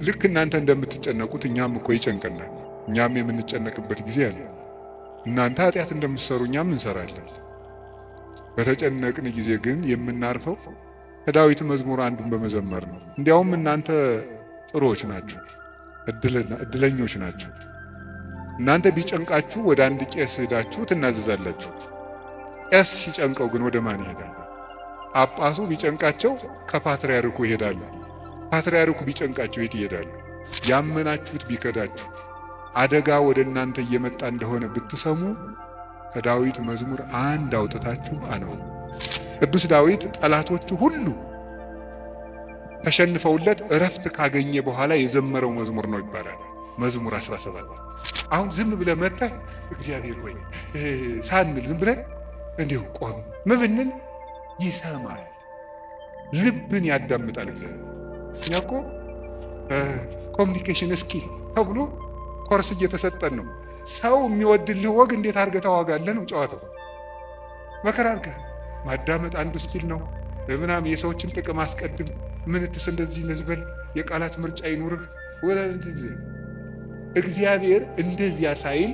ልክ እናንተ እንደምትጨነቁት እኛም እኮ ይጨንቀናል። እኛም የምንጨነቅበት ጊዜ አለ። እናንተ ኃጢአት እንደምትሰሩ እኛም እንሰራለን። በተጨነቅን ጊዜ ግን የምናርፈው ከዳዊት መዝሙር አንዱን በመዘመር ነው። እንዲያውም እናንተ ጥሩዎች ናችሁ፣ እድለኞች ናችሁ። እናንተ ቢጨንቃችሁ ወደ አንድ ቄስ ሄዳችሁ ትናዘዛላችሁ። ቄስ ሲጨንቀው ግን ወደ ማን ይሄዳል? ጳጳሱ ቢጨንቃቸው ከፓትርያርኩ ይሄዳሉ። ፓትርያርኩ ቢጨንቃቸው የት ይሄዳሉ? ያመናችሁት ቢከዳችሁ አደጋ ወደ እናንተ እየመጣ እንደሆነ ብትሰሙ ከዳዊት መዝሙር አንድ አውጥታችሁ አነበቡ። ቅዱስ ዳዊት ጠላቶቹ ሁሉ ተሸንፈውለት እረፍት ካገኘ በኋላ የዘመረው መዝሙር ነው ይባላል። መዝሙር 17። አሁን ዝም ብለን መጥተን እግዚአብሔር ሆይ ሳንል ዝም ብለን እንዲሁ ቆም ምብንን ይሰማል፣ ልብን ያዳምጣል እግዚአብሔር። እኛ እኮ ኮሚኒኬሽን ስኪል ተብሎ ኮርስ እየተሰጠን ነው። ሰው የሚወድልህ ወግ እንዴት አድርገህ ታዋጋለህ ነው ጨዋታው። መከራ አድርገህ ማዳመጥ አንዱ ስኪል ነው። ምናምን የሰዎችን ጥቅም አስቀድም፣ ምንትስ እንደዚህ ነዝበል፣ የቃላት ምርጫ ይኑርህ። እግዚአብሔር እንደዚያ ሳይል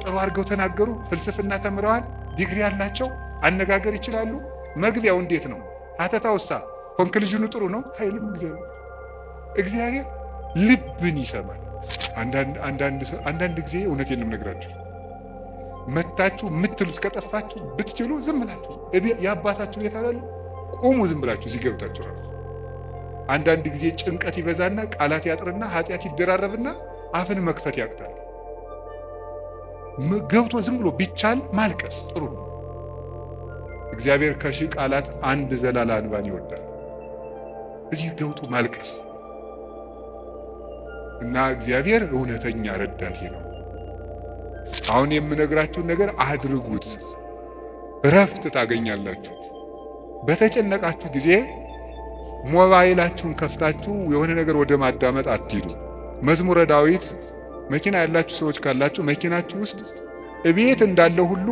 ጥሩ አድርገው ተናገሩ። ፍልስፍና ተምረዋል፣ ዲግሪ ያላቸው አነጋገር ይችላሉ። መግቢያው እንዴት ነው? ሀተታውሳ ኮንክሉዥኑ ጥሩ ነው አይልም። እግዚአብሔር ልብን ይሰማል። አንዳንድ ጊዜ እውነቴን ነው የምነግራችሁ፣ መታችሁ የምትሉት ከጠፋችሁ ብትችሉ ዝም ብላችሁ የአባታችሁ ቤት አላሉ ቁሙ፣ ዝም ብላችሁ እዚህ ገብታችሁ ነው። አንዳንድ ጊዜ ጭንቀት ይበዛና ቃላት ያጥርና ኃጢአት ይደራረብና አፍን መክፈት ያቅታል። ገብቶ ዝም ብሎ ቢቻል ማልቀስ ጥሩ ነው። እግዚአብሔር ከሺህ ቃላት አንድ ዘላላ እንባን ይወዳል። እዚህ ገብቶ ማልቀስ እና እግዚአብሔር እውነተኛ ረዳቴ ነው። አሁን የምነግራችሁን ነገር አድርጉት፣ እረፍት ታገኛላችሁ። በተጨነቃችሁ ጊዜ ሞባይላችሁን ከፍታችሁ የሆነ ነገር ወደ ማዳመጥ አትሂዱ። መዝሙረ ዳዊት መኪና ያላችሁ ሰዎች ካላችሁ መኪናችሁ ውስጥ እቤት እንዳለ ሁሉ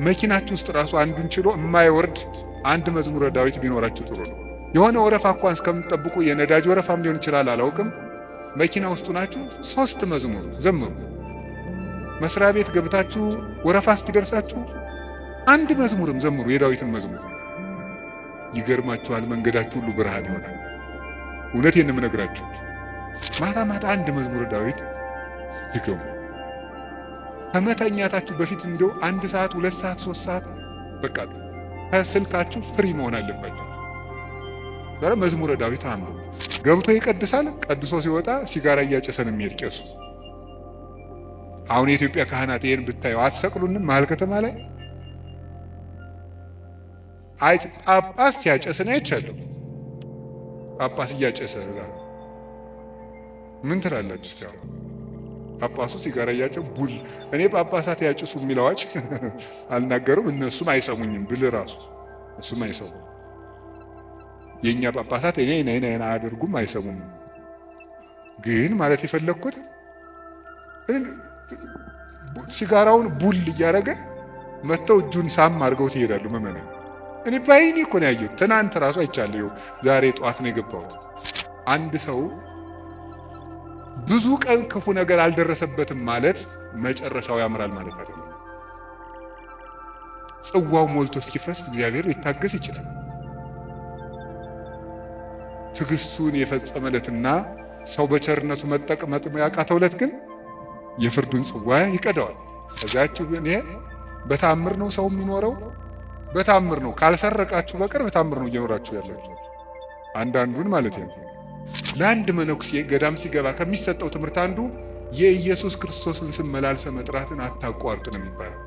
መኪናችሁ ውስጥ ራሱ አንዱን ችሎ የማይወርድ አንድ መዝሙረ ዳዊት ቢኖራችሁ ጥሩ ነው። የሆነ ወረፋ እንኳን እስከምትጠብቁ የነዳጅ ወረፋም ሊሆን ይችላል አላውቅም። መኪና ውስጥ ናችሁ 3 መዝሙር ዘምሩ። መስሪያ ቤት ገብታችሁ ወረፋ እስኪደርሳችሁ አንድ መዝሙርም ዘምሩ፣ የዳዊትን መዝሙር። ይገርማችኋል፣ መንገዳችሁ ሁሉ ብርሃን ይሆናል። እውነቴን ነው የምነግራችሁ። ማታ ማታ አንድ መዝሙረ ዳዊት ዝገሙ። ከመተኛታችሁ በፊት እንደው 1 ሰዓት 2 ሰዓት 3 ሰዓት በቃ ከስልካችሁ ፍሪ መሆን አለባችሁ። መዝሙረ ዳዊት አንብቡ። ገብቶ ይቀድሳል። ቀድሶ ሲወጣ ሲጋራ እያጨሰን የሚሄድ ቄሱ። አሁን የኢትዮጵያ ካህናት ይሄን ብታዩ አትሰቅሉንም? መሀል ከተማ ላይ ጳጳስ ሲያጨስ ነው አይቻለሁ። ጳጳስ እያጨሰ ምን ትላላችሁ እስቲ? አሁን ጳጳሱ ሲጋራ እያጨሰ ቡል እኔ ጳጳሳት ያጭሱ የሚል አዋጅ አልናገሩም። እነሱም አይሰሙኝም ብል ራሱ እሱም አይሰሙም። የኛ ጳጳሳት እኔ አያደርጉም፣ አይሰሙም። ግን ማለት የፈለኩት ሲጋራውን ቡል እያደረገ መተው እጁን ሳም አድርገው ትሄዳሉ መመናን። እኔ ባይኔ እኮ ነው ያየሁት። ትናንት ራሱ አይቻለሁ። ዛሬ ጠዋት ነው የገባሁት። አንድ ሰው ብዙ ቀን ክፉ ነገር አልደረሰበትም ማለት መጨረሻው ያምራል ማለት አይደለም። ጽዋው ሞልቶ እስኪፈስ እግዚአብሔር ሊታገስ ይችላል። ትዕግስቱን የፈጸመለትና ሰው በቸርነቱ መጠቅመጥ ያቃተውለት ግን የፍርዱን ጽዋ ይቀዳዋል። ከዛችሁ ግን ይሄ በታምር ነው ሰው የሚኖረው፣ በታምር ነው። ካልሰረቃችሁ በቀር በታምር ነው እየኖራችሁ ያላችሁ። አንዳንዱን ማለት ነው። ለአንድ መነኩሴ ገዳም ሲገባ ከሚሰጠው ትምህርት አንዱ የኢየሱስ ክርስቶስን ስም መላልሰ መጥራትን አታቋርጥ ነው የሚባለው።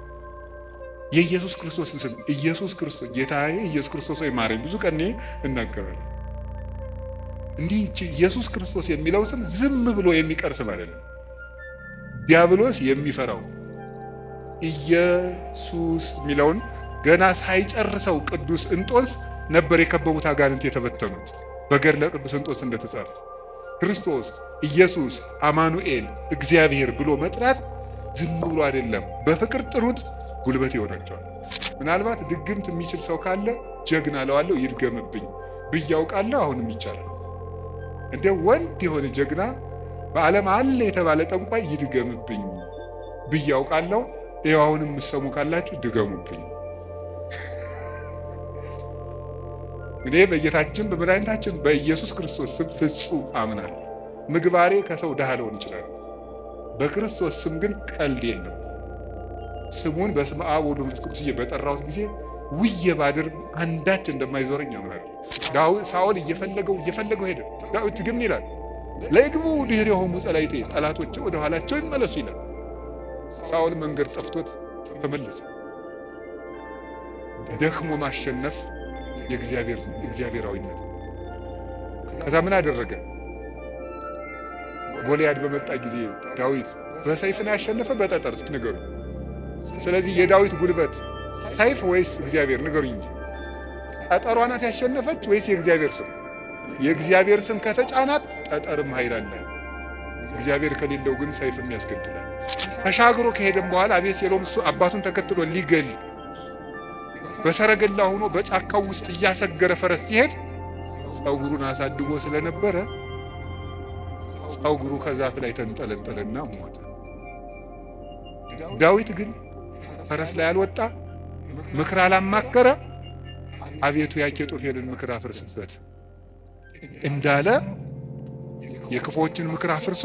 የኢየሱስ ክርስቶስን ስም ኢየሱስ ክርስቶስ ጌታዬ ኢየሱስ ክርስቶስ ወይ ማረኝ ብዙ ቀን እናገራለሁ። እንዲህ ኢየሱስ ክርስቶስ የሚለው ስም ዝም ብሎ የሚቀር ስም አይደለም። ዲያብሎስ የሚፈራው ኢየሱስ የሚለውን ገና ሳይጨርሰው ቅዱስ እንጦንስ ነበር የከበቡት አጋንንት የተበተኑት። በገድለ ቅዱስ እንጦንስ እንደተጻፈ ክርስቶስ ኢየሱስ አማኑኤል እግዚአብሔር ብሎ መጥራት ዝም ብሎ አይደለም። በፍቅር ጥሩት፣ ጉልበት ይሆናቸዋል። ምናልባት ድግምት የሚችል ሰው ካለ ጀግና ለዋለው ይድገምብኝ ብዬ አውቃለሁ። አሁንም ይቻላል። እንደ ወንድ የሆነ ጀግና በዓለም አለ የተባለ ጠንቋይ ይድገምብኝ ብዬ አውቃለሁ። ይኸው አሁንም የምትሰሙ ካላችሁ ድገሙብኝ። እኔ በጌታችን በመድኃኒታችን በኢየሱስ ክርስቶስ ስም ፍጹም አምናለሁ። ምግባሬ ከሰው ድሃ ሊሆን ይችላል። በክርስቶስ ስም ግን ቀልድ የለም። ስሙን በስመ አብ ወወልድ ወመንፈስ ቅዱስ በጠራሁት ጊዜ ውዬ ባድር አንዳች እንደማይዞረኝ አምናለሁ። ሳኦል እየፈለገው ሄደ። ዳዊት ግን ይላል ለይግቡ ድኅሬሆሙ ጸላእቴ፣ ጠላቶቼ ወደ ኋላቸው ይመለሱ ይላል። ሳኦል መንገድ ጠፍቶት ተመለሰ። ደክሞ ማሸነፍ የእግዚአብሔራዊነት። ከዛ ምን አደረገ? ጎልያድ በመጣ ጊዜ ዳዊት በሰይፍ ነው ያሸነፈ በጠጠር? እስኪ ንገሩ። ስለዚህ የዳዊት ጉልበት ሰይፍ ወይስ እግዚአብሔር? ንገሩኝ እንጂ። ጠጠሯ ናት ያሸነፈች ወይስ የእግዚአብሔር ስም? የእግዚአብሔር ስም ከተጫናት ጠጠርም ኃይል አለ። እግዚአብሔር ከሌለው ግን ሰይፍም ያስገድላል። ተሻግሮ ከሄደም በኋላ አቤሴሎም እሱ አባቱን ተከትሎ ሊገል በሰረገላ ሆኖ በጫካው ውስጥ እያሰገረ ፈረስ ሲሄድ ጸጉሩን አሳድጎ ስለነበረ ጸጉሩ ከዛፍ ላይ ተንጠለጠለና ሞተ። ዳዊት ግን ፈረስ ላይ አልወጣ፣ ምክር አላማከረ። አቤቱ የአኪጦፌልን ምክር አፍርስበት እንዳለ የክፎችን ምክር አፍርሶ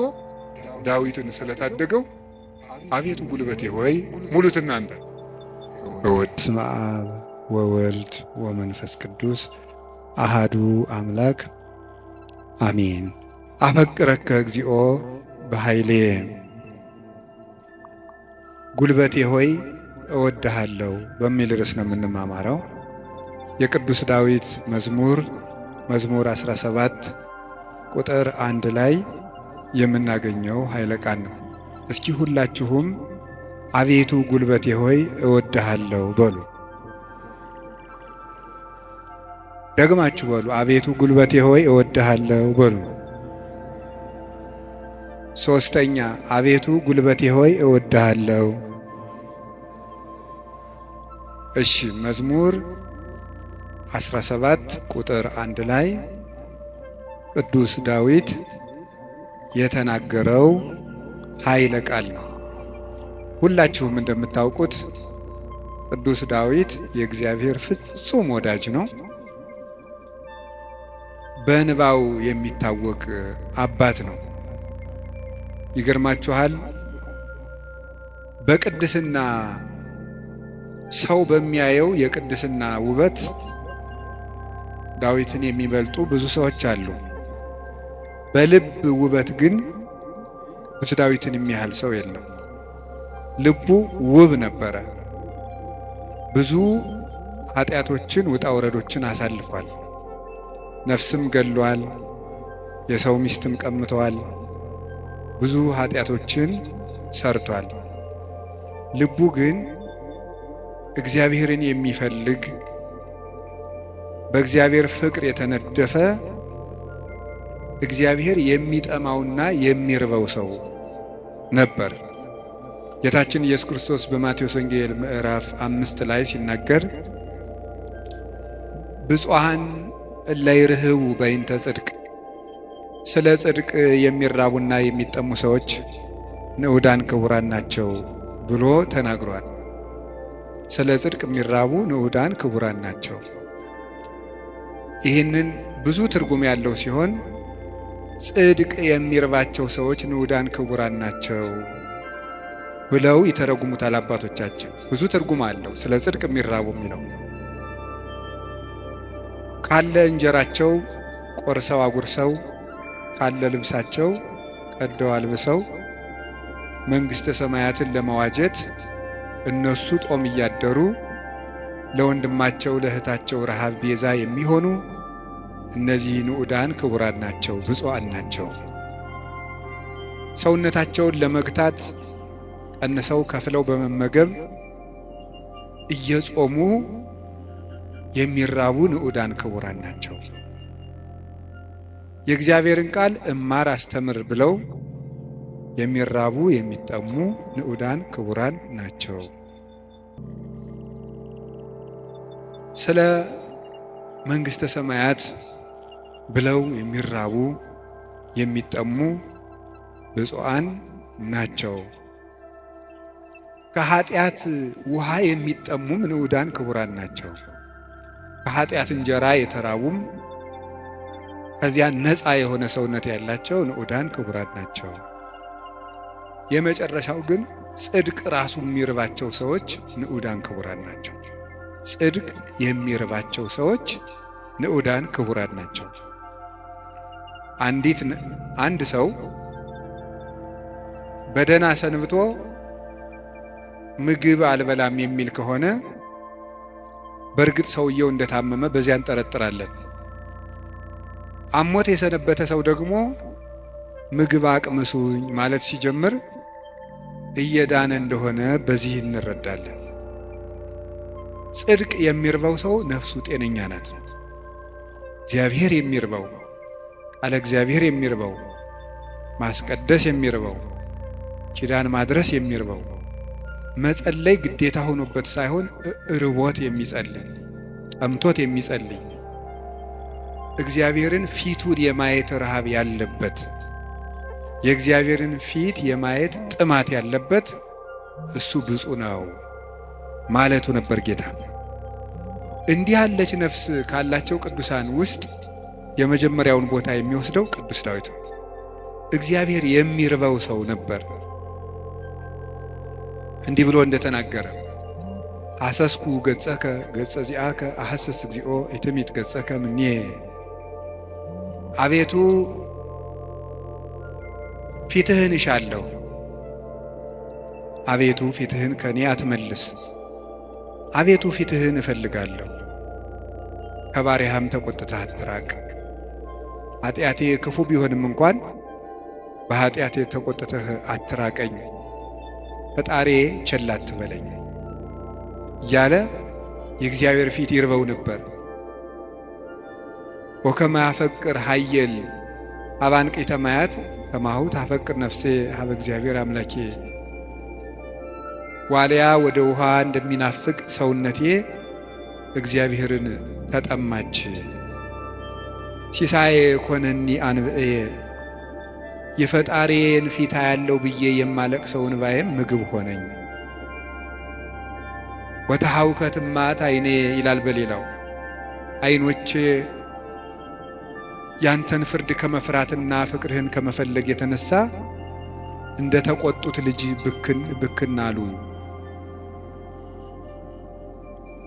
ዳዊትን ስለታደገው አቤቱ ጉልበቴ ሆይ ሙሉት እናንተ። በስመ አብ ወወልድ ወመንፈስ ቅዱስ አሃዱ አምላክ አሜን። አፈቅረከ እግዚኦ በኃይሌ፣ ጉልበቴ ሆይ እወድሃለሁ በሚል ርዕስ ነው የምንማማረው። የቅዱስ ዳዊት መዝሙር 17 ቁጥር 1 ላይ የምናገኘው ኃይለ ቃል ነው። እስኪ ሁላችሁም አቤቱ ጉልበቴ ሆይ እወድሃለሁ በሉ። ደግማችሁ በሉ። አቤቱ ጉልበቴ ሆይ እወድሃለሁ በሉ። ሶስተኛ አቤቱ ጉልበቴ ሆይ እወድሃለሁ። እሺ፣ መዝሙር 17 ቁጥር 1 ላይ ቅዱስ ዳዊት የተናገረው ኃይለ ቃል ነው። ሁላችሁም እንደምታውቁት ቅዱስ ዳዊት የእግዚአብሔር ፍጹም ወዳጅ ነው። በንባው የሚታወቅ አባት ነው። ይገርማችኋል፣ በቅድስና ሰው በሚያየው የቅድስና ውበት ዳዊትን የሚበልጡ ብዙ ሰዎች አሉ። በልብ ውበት ግን ቅዱስ ዳዊትን የሚያህል ሰው የለም። ልቡ ውብ ነበረ። ብዙ ኃጢአቶችን ውጣ ውረዶችን አሳልፏል። ነፍስም ገሏል። የሰው ሚስትም ቀምተዋል። ብዙ ኃጢአቶችን ሰርቷል። ልቡ ግን እግዚአብሔርን የሚፈልግ በእግዚአብሔር ፍቅር የተነደፈ እግዚአብሔር የሚጠማውና የሚርበው ሰው ነበር። ጌታችን ኢየሱስ ክርስቶስ በማቴዎስ ወንጌል ምዕራፍ 5 ላይ ሲናገር ብፁዓን እለ ይርህቡ በእንተ ጽድቅ፣ ስለ ጽድቅ የሚራቡና የሚጠሙ ሰዎች ንዑዳን ክቡራን ናቸው ብሎ ተናግሯል። ስለ ጽድቅ የሚራቡ ንዑዳን ክቡራን ናቸው። ይህንን ብዙ ትርጉም ያለው ሲሆን ጽድቅ የሚርባቸው ሰዎች ንዑዳን ክቡራን ናቸው ብለው ይተረጉሙታል አባቶቻችን። ብዙ ትርጉም አለው ስለ ጽድቅ የሚራቡ የሚለው። ካለ እንጀራቸው ቆርሰው አጉርሰው፣ ካለ ልብሳቸው ቀደው አልብሰው መንግሥተ ሰማያትን ለመዋጀት እነሱ ጦም እያደሩ ለወንድማቸው ለእህታቸው ረሃብ ቤዛ የሚሆኑ እነዚህ ንዑዳን ክቡራን ናቸው፣ ብፁዓን ናቸው። ሰውነታቸውን ለመግታት ቀንሰው ከፍለው በመመገብ እየጾሙ የሚራቡ ንዑዳን ክቡራን ናቸው። የእግዚአብሔርን ቃል እማር አስተምር ብለው የሚራቡ የሚጠሙ ንዑዳን ክቡራን ናቸው። ስለ መንግሥተ ሰማያት ብለው የሚራቡ የሚጠሙ ብፁዓን ናቸው። ከኃጢአት ውሃ የሚጠሙም ንዑዳን ክቡራን ናቸው። ከኃጢአት እንጀራ የተራቡም ከዚያ ነፃ የሆነ ሰውነት ያላቸው ንዑዳን ክቡራን ናቸው። የመጨረሻው ግን ጽድቅ ራሱ የሚርባቸው ሰዎች ንዑዳን ክቡራን ናቸው። ጽድቅ የሚርባቸው ሰዎች ንዑዳን ክቡራን ናቸው። አንድ ሰው በደህና ሰንብቶ ምግብ አልበላም የሚል ከሆነ በእርግጥ ሰውየው እንደታመመ በዚያ እንጠረጥራለን። አሞት የሰነበተ ሰው ደግሞ ምግብ አቅምሱኝ ማለት ሲጀምር እየዳነ እንደሆነ በዚህ እንረዳለን። ጽድቅ የሚርበው ሰው ነፍሱ ጤነኛ ናት። እግዚአብሔር የሚርበው፣ ቃለ እግዚአብሔር የሚርበው፣ ማስቀደስ የሚርበው፣ ኪዳን ማድረስ የሚርበው፣ መጸለይ ግዴታ ሆኖበት ሳይሆን ርቦት የሚጸልይ፣ ጠምቶት የሚጸልይ፣ እግዚአብሔርን ፊቱን የማየት ረሃብ ያለበት፣ የእግዚአብሔርን ፊት የማየት ጥማት ያለበት እሱ ብፁዕ ነው ማለቱ ነበር ጌታ። እንዲህ ያለች ነፍስ ካላቸው ቅዱሳን ውስጥ የመጀመሪያውን ቦታ የሚወስደው ቅዱስ ዳዊት ነው። እግዚአብሔር የሚርበው ሰው ነበር። እንዲህ ብሎ እንደተናገረ ሐሰስኩ ገጸከ ገጸ ዚአከ አሐሰስ እግዚኦ ኢትሚት ገጸከ ምኔ። አቤቱ ፊትህን እሻለሁ፣ አቤቱ ፊትህን ከኔ አትመልስ። አቤቱ ፊትህን እፈልጋለሁ፣ ከባሪያህም ተቆጥተህ አትራቅ። ኃጢአቴ ክፉ ቢሆንም እንኳን በኃጢአቴ ተቆጥተህ አትራቀኝ፣ ፈጣሪ ቸል አትበለኝ እያለ የእግዚአብሔር ፊት ይርበው ነበር። ወከመ ያፈቅር ኃየል ሀበ አንቅዕተ ማያት ከማሁ ታፈቅር ነፍሴ ሀበ እግዚአብሔር አምላኬ። ዋልያ ወደ ውሃ እንደሚናፍቅ ሰውነቴ እግዚአብሔርን ተጠማች። ሲሳዬ ኮነኒ አንብዕየ የፈጣሪዬን ፊት ያለው ብዬ የማለቅሰው እንባዬም ምግብ ሆነኝ። ወተሐውከት እማት ዓይኔ ይላል በሌላው፣ ዓይኖቼ ያንተን ፍርድ ከመፍራትና ፍቅርህን ከመፈለግ የተነሳ እንደ ተቆጡት ልጅ ብክን ብክን አሉ።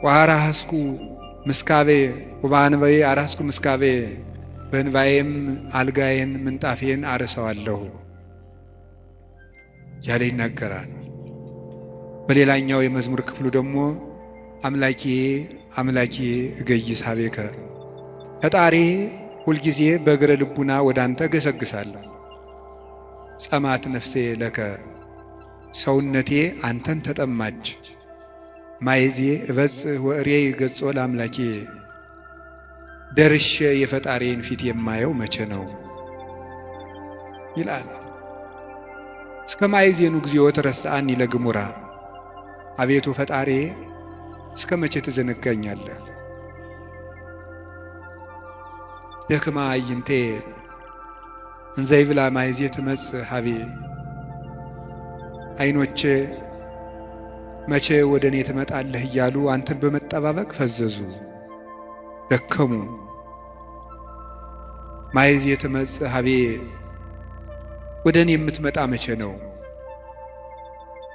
ወአራስኩ ምስካቤ ወበአንባዬ አራስኩ ምስካቤ፣ በእንባዬም አልጋዬን ምንጣፌን አርሰዋለሁ ያለ ይናገራል። በሌላኛው የመዝሙር ክፍሉ ደግሞ አምላኬ አምላኬ እገይስ ሀቤከ፣ ፈጣሪ ሁልጊዜ በእግረ ልቡና ወደ አንተ ገሰግሳለሁ። ጸማት ነፍሴ ለከ፣ ሰውነቴ አንተን ተጠማች። ማይዜ እበጽሕ ወእሬይ ገጾ ለአምላኬ፣ ደርሼ የፈጣሪን ፊት የማየው መቼ ነው ይላል። እስከ ማይዜኑ ጊዜው ተረሳአኒ ለግሙራ፣ አቤቱ ፈጣሪ እስከ መቼ ትዘነጋኛለህ? ደክማ አይንቴ እንዘይብላ ማይዜ ትመጽእ ሀቤ፣ ዓይኖቼ መቼ ወደ እኔ ትመጣለህ እያሉ አንተን በመጠባበቅ ፈዘዙ፣ ደከሙ። ማይዜ ትመጽእ ሀቤ፣ ወደ እኔ የምትመጣ መቼ ነው?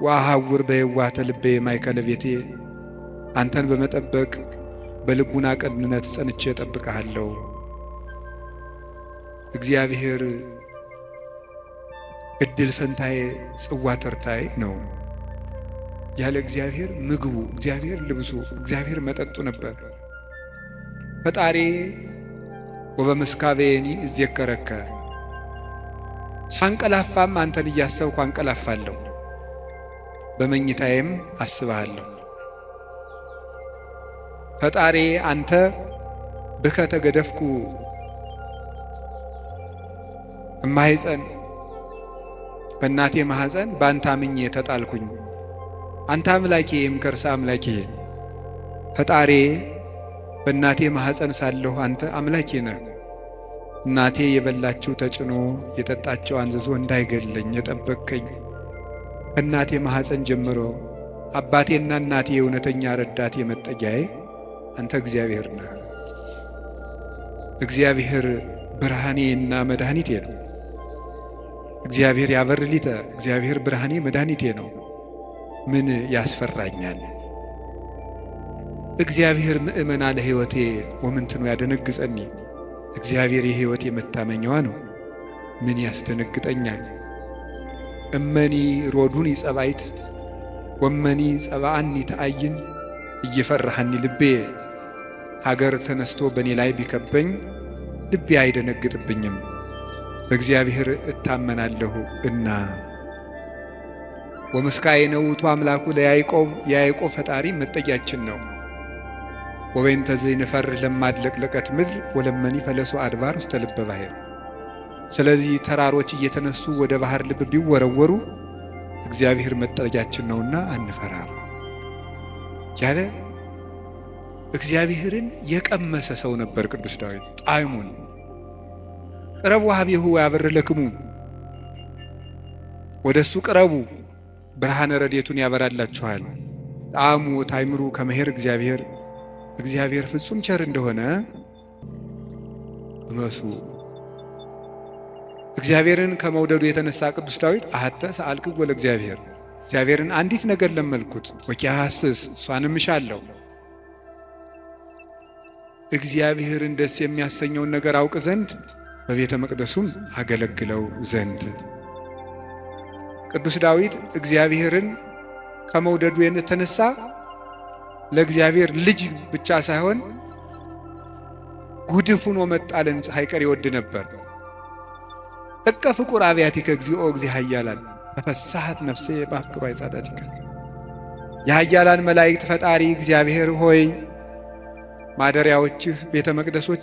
ወአሐውር በየዋህተ ልቤ ማእከለ ቤቴ፣ አንተን በመጠበቅ በልቡና ቅንነት ጸንቼ እጠብቅሃለሁ። እግዚአብሔር እድል ፈንታዬ ጽዋ ተርታዬ ነው። ያለ እግዚአብሔር ምግቡ፣ እግዚአብሔር ልብሱ፣ እግዚአብሔር መጠጡ ነበር። ፈጣሪ ወበምስካቤኒ እዜከረከ፣ ሳንቀላፋም አንተን እያሰብኩ አንቀላፋለሁ፣ በመኝታዬም አስብሃለሁ። ፈጣሪ አንተ ብከ ተገደፍኩ እማሕፀን፣ በእናቴ ማኅፀን በአንተ አምኜ ተጣልኩኝ። አንተ አምላኬ እምከርሰ አምላኬ፣ ፈጣሪ በእናቴ ማኅፀን ሳለሁ አንተ አምላኬ ነህ። እናቴ የበላችው ተጭኖ የጠጣችው አንዝዞ እንዳይገለኝ የጠበቅከኝ ከእናቴ ማኅፀን ጀምሮ አባቴና እናቴ የእውነተኛ ረዳቴ መጠጊያዬ አንተ እግዚአብሔር ነህ። እግዚአብሔር ብርሃኔና መድኃኒቴ ነው። እግዚአብሔር ያበርሊተ እግዚአብሔር ብርሃኔ መድኃኒቴ ነው። ምን ያስፈራኛል? እግዚአብሔር ምእመና ለሕይወቴ ወምንትኑ ያደነግጸኒ። እግዚአብሔር የሕይወቴ መታመኛዋ ነው። ምን ያስደነግጠኛል? እመኒ ሮዱኒ ጸባይት ወመኒ ጸባአኒ ተአይን እየፈራሃኒ ልቤ። ሀገር ተነስቶ በእኔ ላይ ቢከበኝ ልቤ አይደነግጥብኝም፣ በእግዚአብሔር እታመናለሁ እና። ወምስካየ ውእቱ አምላኩ ለያዕቆብ የያዕቆብ ፈጣሪ መጠጊያችን ነው። ወበይንተ ዘይንፈርህ ለማድለቅለቀት ምድር ወለመኒ ፈለሱ አድባር ውስተ ልበ ባሕር። ስለዚህ ተራሮች እየተነሱ ወደ ባህር ልብ ቢወረወሩ እግዚአብሔር መጠጊያችን ነውና አንፈራም ያለ እግዚአብሔርን የቀመሰ ሰው ነበር ቅዱስ ዳዊት። ጣዕሙን ቅረቡ ሀቤሁ ወያበርህ ለክሙ፣ ወደ እሱ ቅረቡ ብርሃነ ረድኤቱን ያበራላችኋል። ጣዕሙ ታይምሩ ከመሄር እግዚአብሔር ፍጹም ቸር እንደሆነ እመሱ። እግዚአብሔርን ከመውደዱ የተነሳ ቅዱስ ዳዊት አሐተ ሰአልክዎ ለእግዚአብሔር፣ እግዚአብሔርን አንዲት ነገር ለመልኩት ወኪያሐስስ እሷንም እሻለሁ። እግዚአብሔርን ደስ የሚያሰኘውን ነገር አውቅ ዘንድ በቤተ መቅደሱም አገለግለው ዘንድ። ቅዱስ ዳዊት እግዚአብሔርን ከመውደዱ የተነሳ ለእግዚአብሔር ልጅ ብቻ ሳይሆን ጉድፍ ሆኖ መጣልን ሳይቀር ይወድ ነበር። እቀ ፍቁር አብያቲከ እግዚኦ እግዚእ ኃያላን ተፈሳሐት ነፍሴ በአፍቅሮ አይጻዳቲከ። የኃያላን መላእክት ፈጣሪ እግዚአብሔር ሆይ ማደሪያዎችህ ቤተ መቅደሶች